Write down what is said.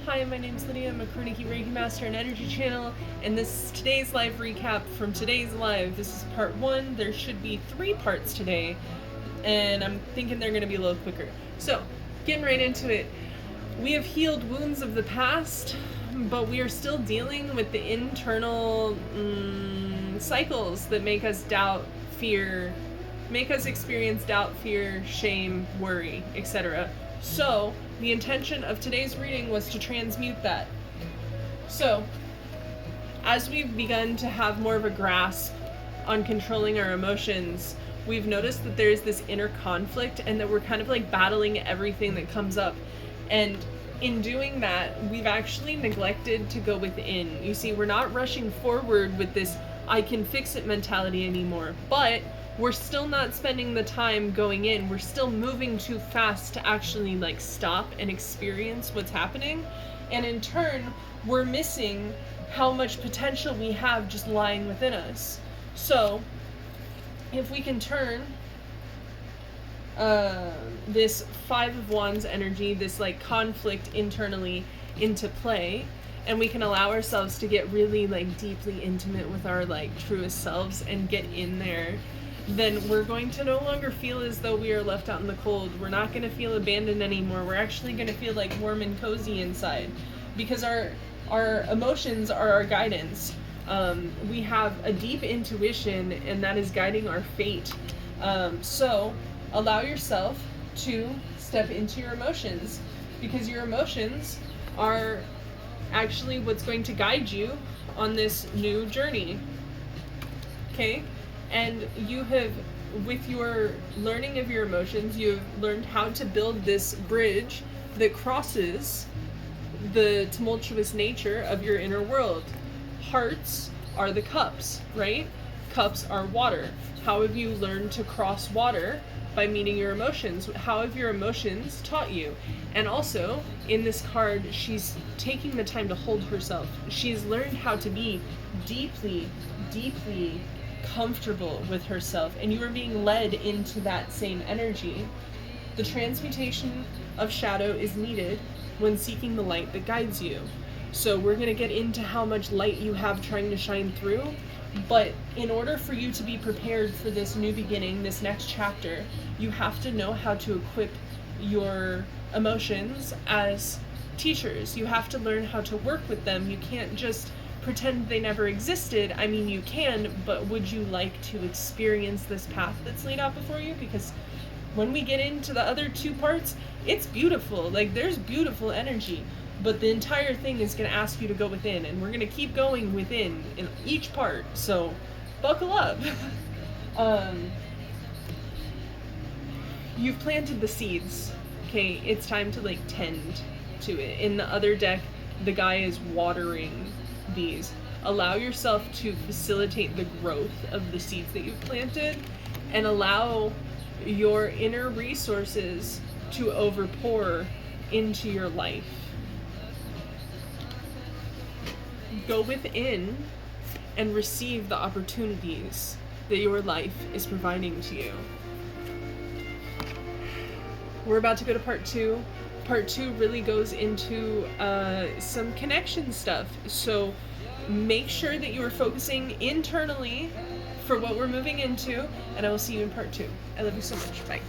Hi, my name's Lydia. I'm a Kroniki Reiki Master and Energy Channel, and this is today's live recap from today's live. This is part 1. There should be 3 parts today, and I'm thinking they're going to be a little quicker. So, getting right into it. We have healed wounds of the past, but we are still dealing with the internal cycles that make us doubt, fear, make us experience doubt, fear, shame, worry, etc. So, the intention of today's reading was to transmute that. So, as we've begun to have more of a grasp on controlling our emotions, we've noticed that there's this inner conflict and that we're kind of like battling everything that comes up. And in doing that, we've actually neglected to go within. You see, we're not rushing forward with this I can fix it mentality anymore, but we're still not spending the time going in. We're still moving too fast to actually like stop and experience what's happening. And in turn, we're missing how much potential we have just lying within us. So, if we can turn this Five of Wands energy, this like conflict internally, into play, and we can allow ourselves to get really like deeply intimate with our like truest selves and get in there, then we're going to no longer feel as though we are left out in the cold. We're not going to feel abandoned anymore. We're actually going to feel like warm and cozy inside, because our emotions are our guidance. We have a deep intuition, and that is guiding our fate. So allow yourself to step into your emotions, because your emotions are actually what's going to guide you on this new journey. Okay? And you have, with your learning of your emotions, you've learned how to build this bridge that crosses the tumultuous nature of your inner world. Hearts are the cups, right? Cups are water. How have you learned to cross water? By meeting your emotions. How have your emotions taught you? And also, in this card, she's taking the time to hold herself. She's learned how to be deeply, deeply comfortable with herself, and you are being led into that same energy. The transmutation of shadow is needed when seeking the light that guides you. So we're going to get into how much light you have trying to shine through, but in order for you to be prepared for this new beginning, this next chapter, you have to know how to equip your emotions as teachers. You have to learn how to work with them. You can't just pretend they never existed. I mean, you can, but would you like to experience this path that's laid out before you? Because when we get into the other 2 parts, it's beautiful. Like, there's beautiful energy, but the entire thing is going to ask you to go within, and we're going to keep going within in each part, so buckle up. You've planted the seeds. Okay, it's time to like tend to it. In the other deck, the guy is watering these. Allow yourself to facilitate the growth of the seeds that you've planted, and allow your inner resources to overpour into your life. Go within and receive the opportunities that your life is providing to you. We're about to go to part 2. Part 2 really goes into some connection stuff. So make sure that you are focusing internally for what we're moving into, and I will see you in part 2. I love you so much. Bye.